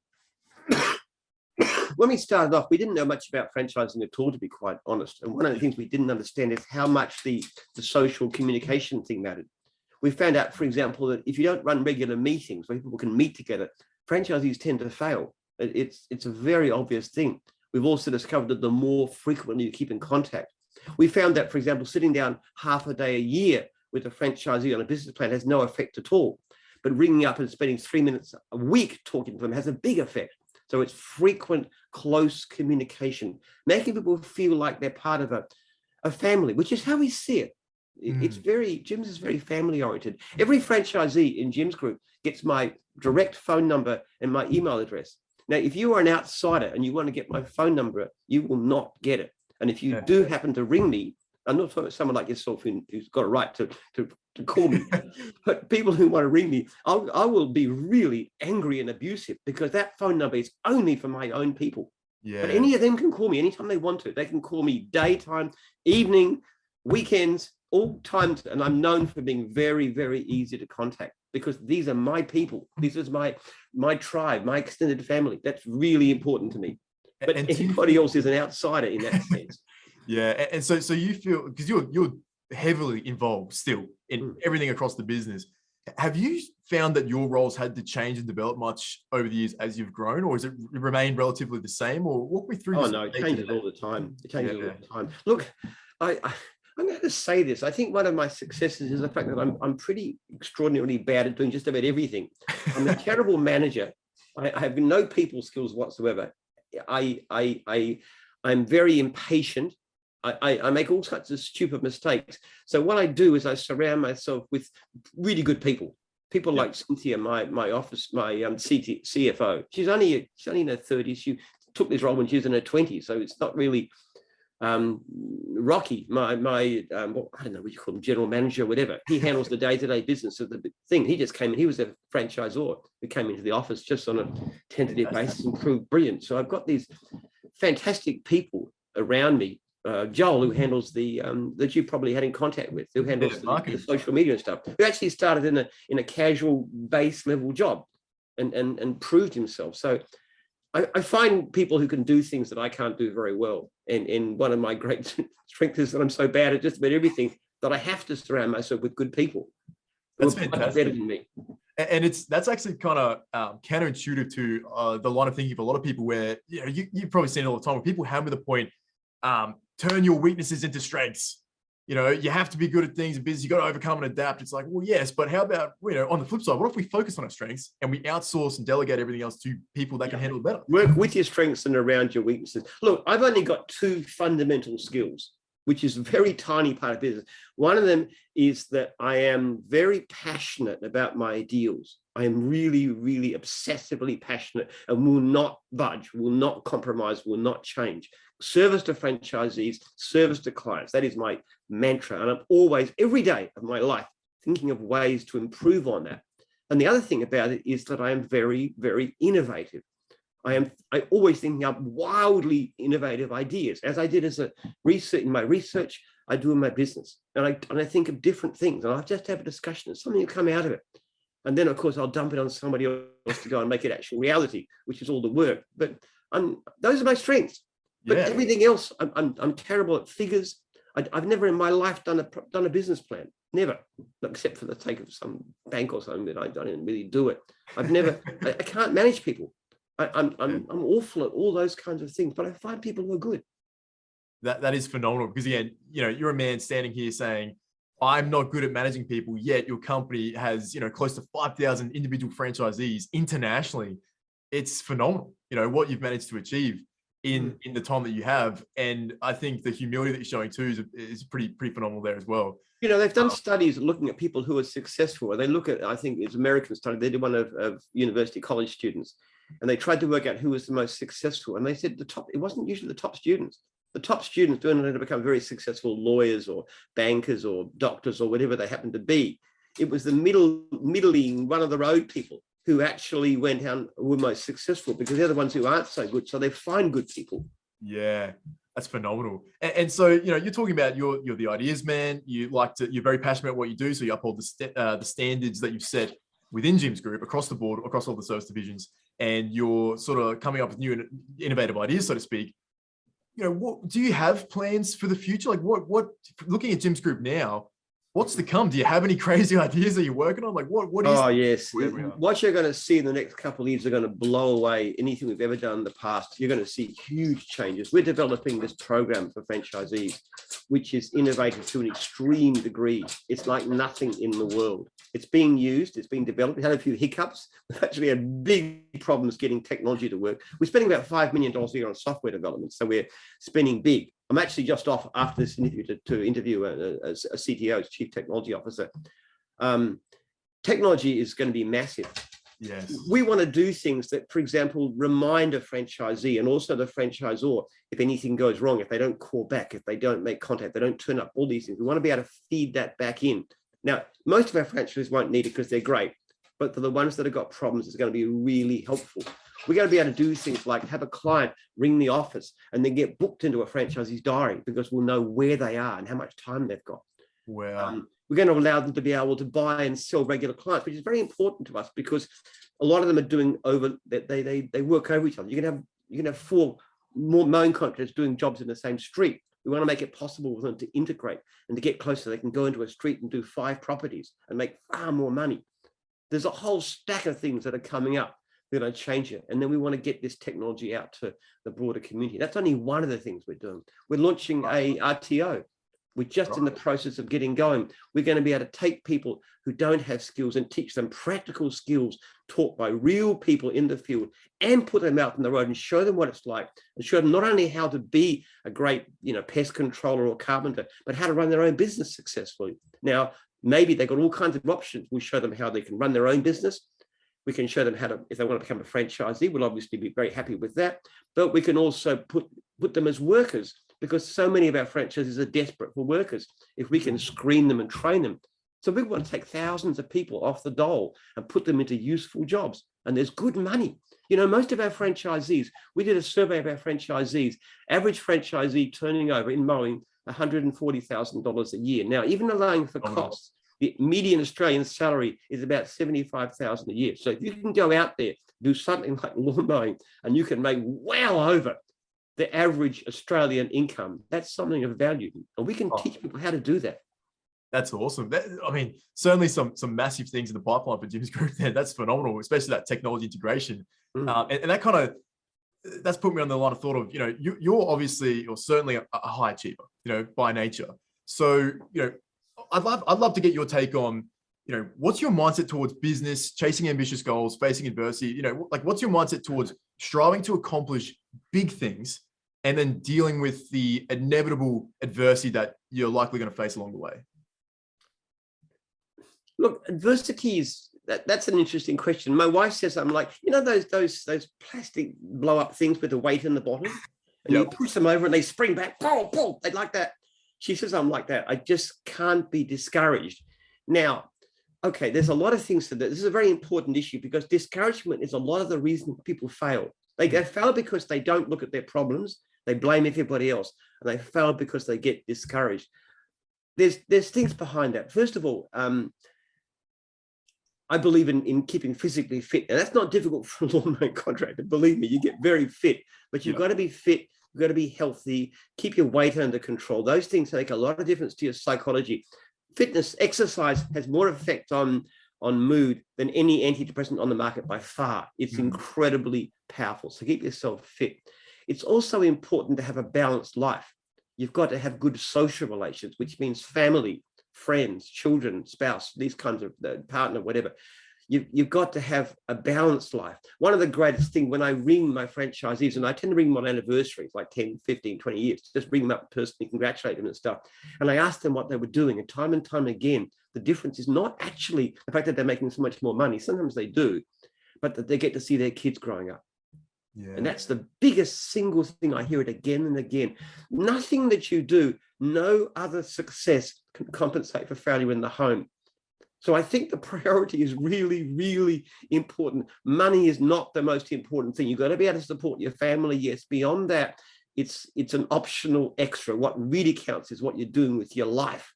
when we started off, we didn't know much about franchising at all, to be quite honest. And one of the things we didn't understand is how much the social communication thing mattered. We found out, for example, that if you don't run regular meetings where people can meet together, franchisees tend to fail. It's a very obvious thing. We've also discovered that the more frequently you keep in contact. We found that, for example, sitting down half a day a year with a franchisee on a business plan has no effect at all. but ringing up and spending 3 minutes a week talking to them has a big effect. So it's frequent, close communication, making people feel like they're part of a family, which is how we see it. It's Jim's is very family oriented. Every franchisee in Jim's group gets my direct phone number and my email address. Now, if you are an outsider and you want to get my phone number, you will not get it. And if you do happen to ring me, I'm not talking about someone like yourself who's got a right to call me, but people who want to ring me, I will be really angry and abusive because that phone number is only for my own people. Yeah. But any of them can call me anytime they want to. They can call me daytime, evening, weekends, all times. And I'm known for being very, very easy to contact because these are my people. This is my tribe, my extended family. That's really important to me. But anybody else is an outsider in that sense. Yeah, and so you feel, because you're heavily involved still in everything across the business. Have you found that your roles had to change and develop much over the years as you've grown, or has it remained relatively the same? Or walk me through. Oh no, it changes all the time. It changes all the time. Look, I'm going to say this. I think one of my successes is the fact that I'm pretty extraordinarily bad at doing just about everything. I'm a terrible manager. I have no people skills whatsoever. I'm very impatient. I make all sorts of stupid mistakes. So what I do is I surround myself with really good people. People like Cynthia, my office, my CFO. She's only in her 30s. She took this role when she was in her 20s. So it's not really Rocky, my I don't know what you call him, general manager or whatever. He handles the day-to-day business of the thing. He just came in. He was a franchisor who came into the office just on a tentative basis and proved brilliant. So I've got these fantastic people around me. Joel, who handles that you probably had in contact with, who handles the social media and stuff, who actually started in a casual base level job and proved himself. So I find people who can do things that I can't do very well. And one of my great strengths is that I'm so bad at just about everything that I have to surround myself with good people. That's fantastic. Much better than me. And that's actually kind of counterintuitive to the line of thinking of a lot of people where, you know, you've probably seen it all the time where people hammer the point, turn your weaknesses into strengths. You know, you have to be good at things in business. You got to overcome and adapt. It's like, well, yes, but how about, you know, on the flip side, what if we focus on our strengths and we outsource and delegate everything else to people that can handle it better? Work with your strengths and around your weaknesses. Look, I've only got two fundamental skills, which is a very tiny part of business. One of them is that I am very passionate about my ideals. I am really, really obsessively passionate and will not budge, will not compromise, will not change. Service to franchisees, service to clients. That is my mantra. And I'm always, every day of my life, thinking of ways to improve on that. And the other thing about it is that I am very, very innovative. I always thinking up wildly innovative ideas, as I did as a research in my research, I do in my business. And I think of different things, and I just have a discussion and something will come out of it. And then, of course, I'll dump it on somebody else to go and make it actual reality, which is all the work. But those are my strengths. But everything else, I'm terrible at figures. I've never in my life done a business plan. Never, except for the sake of some bank or something that I don't really do it. I've never. I can't manage people. I'm awful at all those kinds of things. But I find people who are good. That is phenomenal, because again, you know, you're a man standing here saying, I'm not good at managing people, yet your company has, you know, close to 5,000 individual franchisees internationally. It's phenomenal, you know, what you've managed to achieve in the time that you have. And I think the humility that you're showing too is pretty phenomenal there as well. You know, they've done studies looking at people who are successful. They look at, I think it's American study, they did one of university college students, and they tried to work out who was the most successful. And they said it wasn't usually the top students. The top students don't want to become very successful lawyers or bankers or doctors or whatever they happen to be. It was the middling, one of the road people who actually went out, were most successful, because they're the ones who aren't so good. So they find good people. Yeah, that's phenomenal. And so, you know, you're talking about you're the ideas man. You're very passionate about what you do. So you uphold the standards that you've set within Jim's group across the board, across all the service divisions, and you're sort of coming up with new and innovative ideas, so to speak. You know, what do you have plans for the future? Like what looking at Jim's group now, what's to come? Do you have any crazy ideas that you're working on? Like what is? Oh, yes. What you're going to see in the next couple of years are going to blow away anything we've ever done in the past. You're going to see huge changes. We're developing this program for franchisees which is innovative to an extreme degree. It's like nothing in the world. It's being used, it's being developed. We had a few hiccups. We've actually had big problems getting technology to work. We're spending about $5 million a year on software development, so we're spending big. I'm actually just off after this interview to interview a CTO, Chief Technology Officer. Technology is going to be massive. Yes. We want to do things that, for example, remind a franchisee and also the franchisor if anything goes wrong, if they don't call back, if they don't make contact, they don't turn up, all these things. We want to be able to feed that back in. Now, most of our franchisees won't need it because they're great, but for the ones that have got problems, it's going to be really helpful. We're going to be able to do things like have a client ring the office and then get booked into a franchisee's diary because we'll know where they are and how much time they've got. Wow. We're going to allow them to be able to buy and sell regular clients, which is very important to us because a lot of them are doing they work over each other. You can have 4 more mowing contractors doing jobs in the same street. We want to make it possible for them to integrate and to get closer. They can go into a street and do 5 properties and make far more money. There's a whole stack of things that are coming up. We're going to change it. And then we want to get this technology out to the broader community. That's only one of the things we're doing. We're launching a RTO. We're just in the process of getting going. We're going to be able to take people who don't have skills and teach them practical skills taught by real people in the field and put them out on the road and show them what it's like and show them not only how to be a great, pest controller or carpenter, but how to run their own business successfully. Now, maybe they've got all kinds of options. We show them how they can run their own business. We can show them how to, if they want to become a franchisee, we'll obviously be very happy with that. But we can also put them as workers, because so many of our franchisees are desperate for workers. If we can screen them and train them. So we want to take thousands of people off the dole and put them into useful jobs. And there's good money. Most of our franchisees, we did a survey of our franchisees, average franchisee turning over in mowing $140,000 a year. Now, even allowing for costs, the median Australian salary is about $75,000 a year. So if you can go out there, do something like lawn mowing, and you can make well over the average Australian income, that's something of value. And we can teach people how to do that. That's awesome. Certainly some massive things in the pipeline for Jim's group there. That's phenomenal, especially that technology integration. And that that's put me on the line of thought of, you're obviously, or certainly a high achiever, by nature. So, I'd love to get your take on, what's your mindset towards business, chasing ambitious goals, facing adversity? What's your mindset towards striving to accomplish big things and then dealing with the inevitable adversity that you're likely going to face along the way? Look, adversity that's an interesting question. My wife says, I'm like, those plastic blow up things with the weight in the bottom, and you push them over and they spring back, boom, boom, they like that. She says, I'm like that. I just can't be discouraged. Now, okay, there's a lot of things to that. This is a very important issue because discouragement is a lot of the reason people fail. They fail because they don't look at their problems. They blame everybody else, and they fail because they get discouraged. There's things behind that. First of all, I believe in keeping physically fit. And that's not difficult for a lawn mowing contractor. Believe me, you get very fit, but you've got to be fit. You've got to be healthy, keep your weight under control. Those things make a lot of difference to your psychology. Fitness, exercise has more effect on mood than any antidepressant on the market by far. It's incredibly powerful. So keep yourself fit. It's also important to have a balanced life. You've got to have good social relations, which means family, friends, children, spouse, these kinds of partner, whatever. You've got to have a balanced life. One of the greatest things when I ring my franchisees, and I tend to ring them on anniversaries, like 10, 15, 20 years, just bring them up personally, congratulate them and stuff. And I asked them what they were doing. And time again, the difference is not actually the fact that they're making so much more money. Sometimes they do, but that they get to see their kids growing up. Yeah. And that's the biggest single thing. I hear it again and again. Nothing that you do, no other success can compensate for failure in the home. So I think the priority is really, really important. Money is not the most important thing. You've got to be able to support your family. Yes, beyond that, it's an optional extra. What really counts is what you're doing with your life.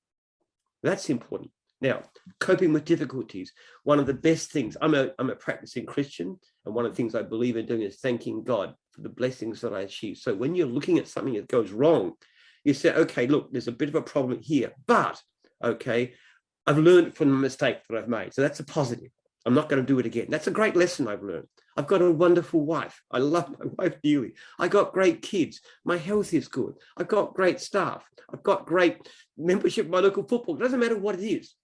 That's important. Now, coping with difficulties. One of the best things, I'm a practicing Christian, and one of the things I believe in doing is thanking God for the blessings that I achieve. So when you're looking at something that goes wrong, you say, okay, look, there's a bit of a problem here, but okay, I've learned from the mistake that I've made. So that's a positive. I'm not going to do it again. That's a great lesson I've learned. I've got a wonderful wife. I love my wife dearly. I got great kids. My health is good. I've got great staff. I've got great membership in my local football. It doesn't matter what it is.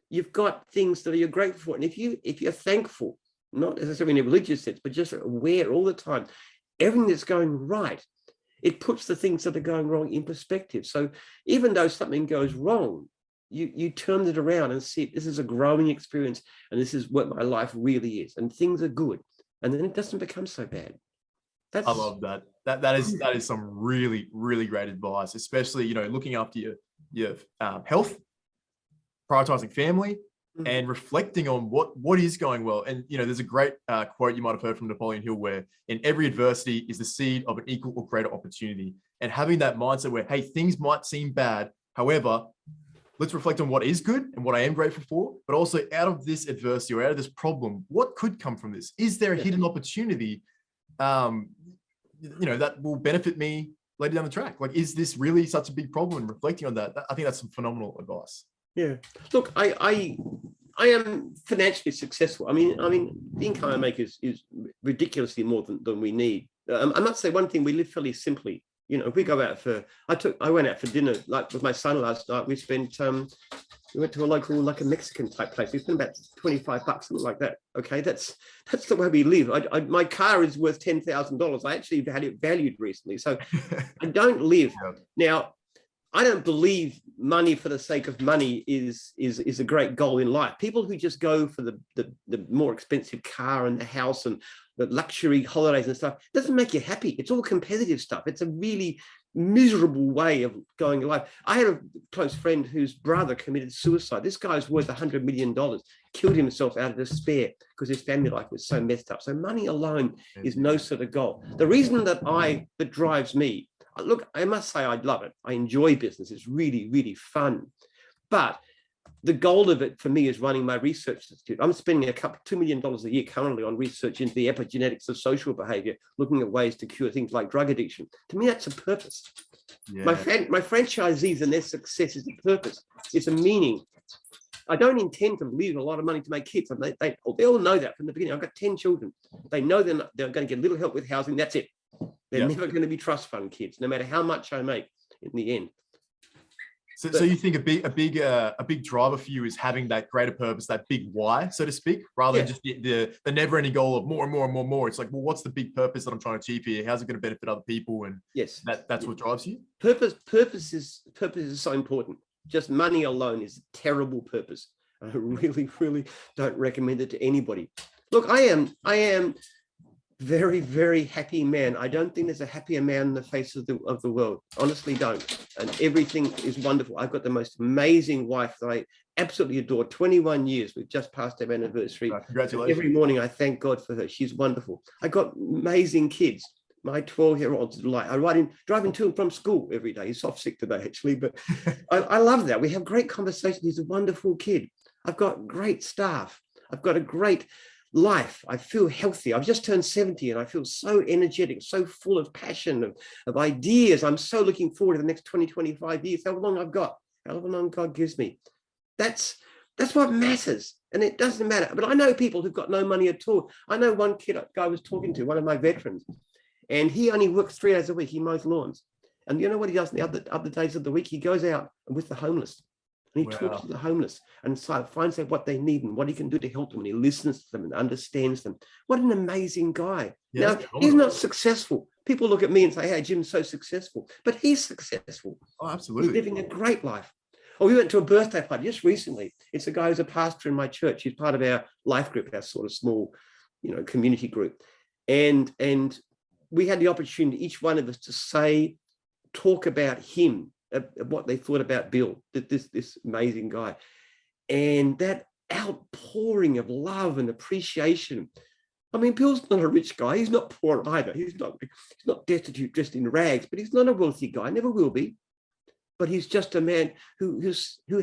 You've got things that you're grateful for. And if you're thankful, not necessarily in a religious sense, but just aware all the time, everything that's going right, it puts the things that are going wrong in perspective. So even though something goes wrong, you turn it around and see this is a growing experience, and this is what my life really is, and things are good, and then it doesn't become so bad. I love that. That is some really, really great advice, especially, looking after your health, prioritizing family, and reflecting on what is going well. And, there's a great quote you might have heard from Napoleon Hill, where in every adversity is the seed of an equal or greater opportunity. And having that mindset where, hey, things might seem bad. However, let's reflect on what is good and what I am grateful for, but also out of this adversity or out of this problem, what could come from this? Is there a hidden opportunity, that will benefit me later down the track? Like, is this really such a big problem? And reflecting on that, I think that's some phenomenal advice. Yeah. Look, I am financially successful. I mean, the income I make is ridiculously more than we need. I must say one thing: we live fairly simply. If we go out I went out for dinner like with my son last night. We went to a local, like a Mexican type place. We spent about $25, something like that. Okay, that's the way we live. My car is worth $10,000. I actually had it valued recently, so I don't live now. I don't believe money for the sake of money is a great goal in life. People who just go for the more expensive car and the house and the luxury holidays and stuff, doesn't make you happy. It's all competitive stuff. It's a really miserable way of going in life. I had a close friend whose brother committed suicide. This guy's worth $100 million, killed himself out of despair because his family life was so messed up. So money alone is no sort of goal. The reason that drives me, look, I must say I love it. I enjoy business. It's really, really fun. But the goal of it for me is running my research institute. I'm spending $2 million a year currently on research into the epigenetics of social behavior, looking at ways to cure things like drug addiction. To me, that's a purpose. Yeah. My franchisees and their success is a purpose. It's a meaning. I don't intend to leave a lot of money to my kids. And they all know that from the beginning. I've got 10 children. They know they're going to get a little help with housing. That's it. They're never going to be trust fund kids, no matter how much I make in the end. So you think a big driver for you is having that greater purpose, that big why, so to speak, rather than just the never-ending goal of more and more and more and more. It's like, well, what's the big purpose that I'm trying to achieve here? How's it going to benefit other people? And that's what drives you. Purpose is so important. Just money alone is a terrible purpose. I really, really don't recommend it to anybody. Look, I am very, very happy man. I don't think there's a happier man on the face of the world. Honestly, don't. And everything is wonderful. I've got the most amazing wife that I absolutely adore. 21 years. We've just passed our anniversary. Congratulations. Every morning I thank God for her. She's wonderful. I got amazing kids. My 12-year-old's delight. I driving to and from school every day. He's off sick today, actually, but I love that. We have great conversations. He's a wonderful kid. I've got great staff. I've got a great life. I feel healthy. I've just turned 70 and I feel so energetic, so full of passion, of ideas. I'm so looking forward to the next 20, 25 years, however long I've got, however long God gives me. That's what matters. And it doesn't matter. But I know people who've got no money at all. I know one guy I was talking to, one of my veterans, and he only works 3 days a week. He mows lawns. And you know what he does the other days of the week? He goes out with the homeless. And he talks to the homeless and finds out what they need and what he can do to help them. And he listens to them and understands them. What an amazing guy. Now, he's not successful. People look at me and say, hey, Jim's so successful. But he's successful. Oh, absolutely. He's living a great life. Oh, we went to a birthday party just recently. It's a guy who's a pastor in my church. He's part of our life group, our sort of small, community group. And we had the opportunity, each one of us, to talk about him, what they thought about Bill, this amazing guy. And that outpouring of love and appreciation. I mean, Bill's not a rich guy. He's not poor either. He's not destitute, dressed in rags, but he's not a wealthy guy, never will be. But he's just a man who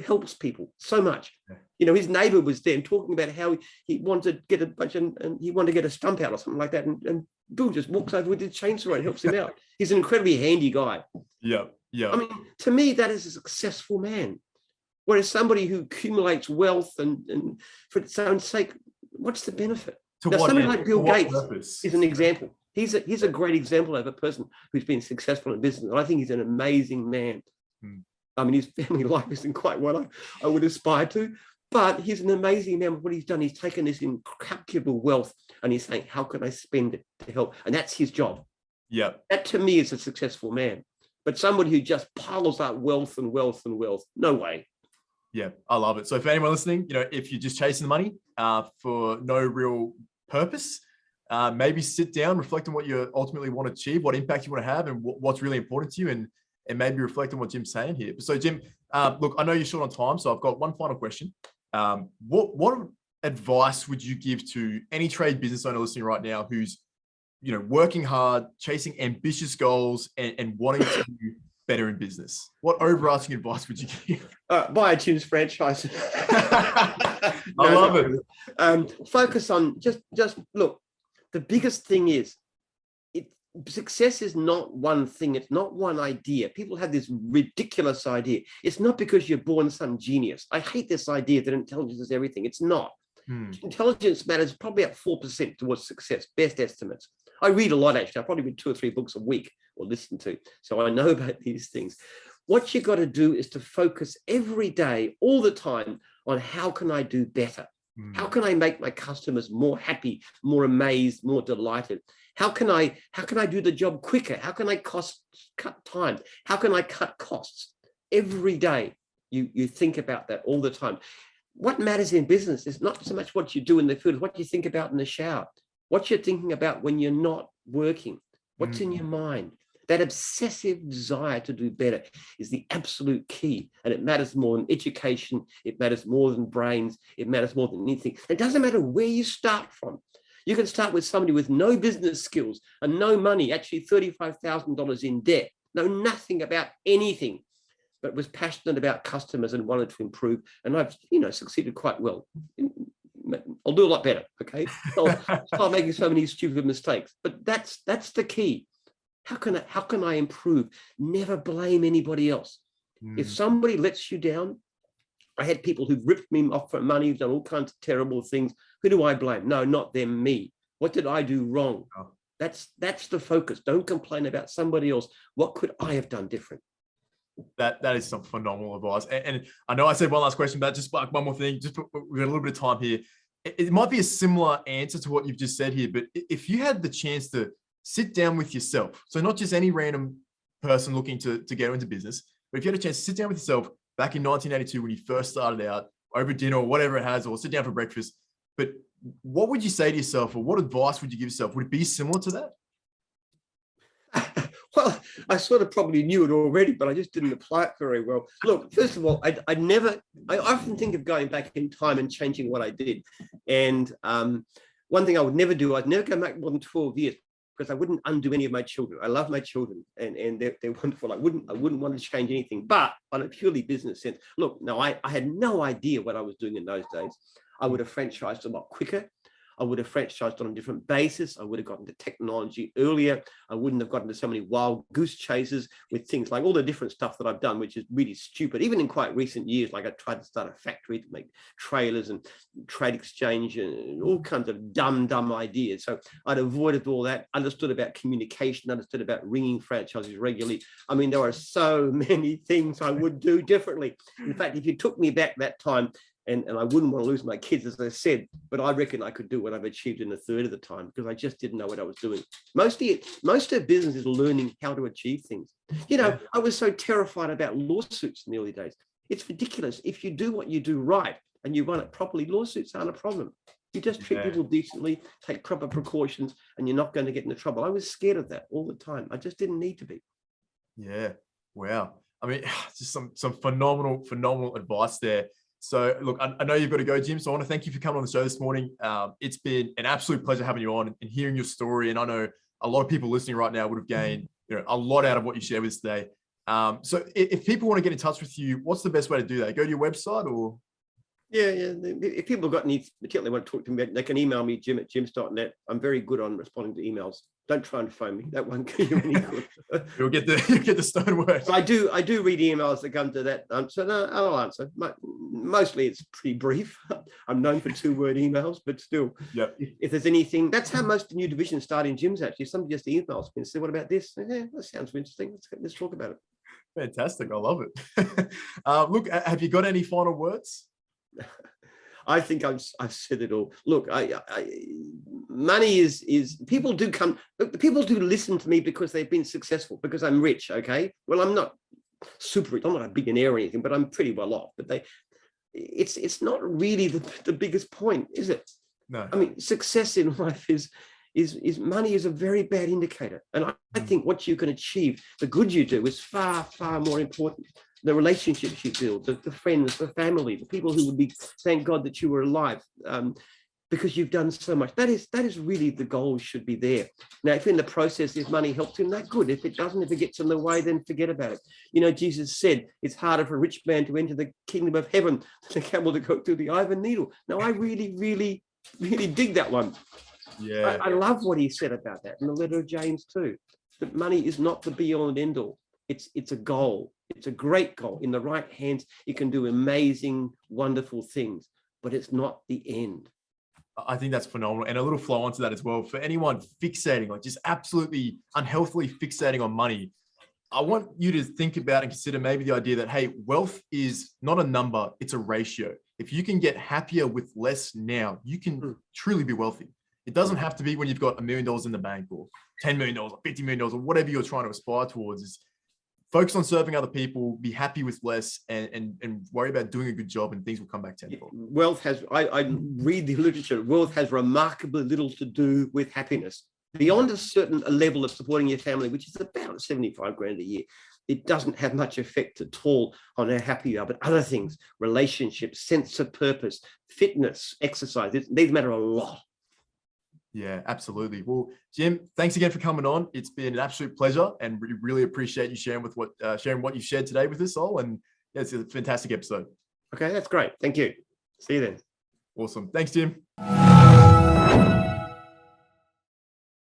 helps people so much. His neighbor was there and talking about how he wanted to get to get a stump out or something like that. And Bill just walks over with his chainsaw and helps him out. He's an incredibly handy guy. Yeah. I mean, to me, that is a successful man. Whereas somebody who accumulates wealth and for its own sake, what's the benefit? To Now, what somebody end? like Bill For what Gates purpose? is an example. He's a great example of a person who's been successful in business. And I think he's an amazing man. I mean, his family life isn't quite what I would aspire to, but he's an amazing man. What he's done, he's taken this incalculable wealth and he's saying, how can I spend it to help? And that's his job. Yeah. That to me is a successful man. But somebody who just piles up wealth and wealth and wealth, no way. Yeah, I love it. So for anyone listening, if you're just chasing the money for no real purpose, maybe sit down, reflect on what you ultimately want to achieve, what impact you want to have, and what's really important to you, and maybe reflect on what Jim's saying here. So Jim, look, I know you're short on time, so I've got one final question. What advice would you give to any trade business owner listening right now who's working hard, chasing ambitious goals, and wanting to do better in business? What overarching advice would you give? Buy a Jim's franchise. I love it. Really. Focus on just look. The biggest thing is success is not one thing. It's not one idea. People have this ridiculous idea. It's not because you're born some genius. I hate this idea that intelligence is everything. It's not. Intelligence matters probably at 4% towards success, best estimates. I read a lot, actually. I probably read 2 or 3 books a week or listen to. So I know about these things. What you got to do is to focus every day, all the time, on how can I do better? How can I make my customers more happy, more amazed, more delighted? How can I do the job quicker? How can I cut time? How can I cut costs? Every day you think about that all the time. What matters in business is not so much what you do in the field, what you think about in the shower, what you're thinking about when you're not working, what's in your mind. That obsessive desire to do better is the absolute key. And it matters more than education. It matters more than brains. It matters more than anything. It doesn't matter where you start from. You can start with somebody with no business skills and no money, actually $35,000 in debt, know nothing about anything, but was passionate about customers and wanted to improve. And I've, succeeded quite well. I'll do a lot better, okay? I'll start making so many stupid mistakes. But that's the key. How can I improve? Never blame anybody else. If somebody lets you down, I had people who've ripped me off for money, done all kinds of terrible things. Who do I blame? No, not them, me. What did I do wrong? Oh. That's the focus. Don't complain about somebody else. What could I have done different? That is some phenomenal advice. And I know I said one last question, but just like one more thing, we've got a little bit of time here. It might be a similar answer to what you've just said here, but if you had the chance to sit down with yourself, so not just any random person looking to get into business, but if you had a chance to sit down with yourself back in 1982 when you first started out, over dinner or whatever it has, or sit down for breakfast, but what would you say to yourself, or what advice would you give yourself? Would it be similar to that? Well, I sort of probably knew it already, but I just didn't apply it very well. Look, first of all, I often think of going back in time and changing what I did. And one thing I would never do, I'd never go back more than 12 years because I wouldn't undo any of my children. I love my children and they're wonderful. I wouldn't want to change anything, but on a purely business sense, look, no, I had no idea what I was doing in those days. I would have franchised a lot quicker. I would have franchised on a different basis. I would have gotten to technology earlier. I wouldn't have gotten to so many wild goose chases with things like all the different stuff that I've done, which is really stupid. Even in quite recent years, like I tried to start a factory to make trailers and trade exchange and all kinds of dumb ideas. So I'd avoided all that, understood about communication, understood about ringing franchises regularly. I mean, there are so many things I would do differently. In fact, if you took me back that time, and I wouldn't want to lose my kids, as I said, but I reckon I could do what I've achieved in a third of the time because I just didn't know what I was doing. Most of business is learning how to achieve things. I was so terrified about lawsuits in the early days. It's ridiculous. If you do what you do right and you run it properly, lawsuits aren't a problem. You just treat people decently, take proper precautions, and you're not going to get into trouble. I was scared of that all the time. I just didn't need to be. Yeah. Wow. I mean, just some phenomenal advice there. So look, I know you've got to go, Jim. So I want to thank you for coming on the show this morning. It's been an absolute pleasure having you on and hearing your story. And I know a lot of people listening right now would have gained a lot out of what you shared with us today. So if people want to get in touch with you, what's the best way to do that? Go to your website or? Yeah. If people have got any material they want to talk to me about, they can email me, jim@jims.net. I'm very good on responding to emails. Don't try and phone me. That won't do you any good. You'll get the stonework. I do read emails that come to that. So no, I'll answer. Mostly it's pretty brief. I'm known for 2-word emails, but still, if there's anything, that's how most new divisions start in gyms. Actually, somebody just emails me and say, "What about this?" Yeah, that sounds interesting. Let's talk about it. Fantastic. I love it. Look, have you got any final words? I think I've said it all. Look, money is people do listen to me because they've been successful, because I'm rich. Okay, well, I'm not super rich. I'm not a billionaire or anything, but I'm pretty well off. But it's not really the biggest point, is it? No. I mean, success in life is money is a very bad indicator, and I think what you can achieve, the good you do, is far more important. The relationships you build, the friends, the family, the people who would be, thank God that you were alive, because you've done so much. That is really the goal, should be there. Now, if in the process, if money helps him, that's good. If it doesn't, if it gets in the way, then forget about it. You know, Jesus said, it's harder for a rich man to enter the kingdom of heaven than a camel to go through the eye of a needle. Now, I really dig that one. Yeah. I love what he said about that in the letter of James too, that money is not the be all and end all. It's a goal. It's a great goal. In the right hands, it can do amazing, wonderful things, but it's not the end. I think that's phenomenal. And a little flow onto that as well. For anyone fixating, like just absolutely unhealthily fixating on money, I want you to think about and consider maybe the idea that, hey, wealth is not a number, it's a ratio. If you can get happier with less now, you can truly be wealthy. It doesn't have to be when you've got $1 million in the bank or $10 million or $50 million or whatever you're trying to aspire towards. Is focus on serving other people, be happy with less, and worry about doing a good job, and things will come back tenfold. Wealth has, I read the literature, wealth has remarkably little to do with happiness. Beyond a certain level of supporting your family, which is about 75 grand a year, it doesn't have much effect at all on how happy you are. But other things, relationships, sense of purpose, fitness, exercise, these matter a lot. Yeah, absolutely. Well, Jim, thanks again for coming on. It's been an absolute pleasure, and we really appreciate you sharing what you shared today with us all. And yeah, it's a fantastic episode. Okay, that's great. Thank you. See you then. Awesome. Thanks, Jim.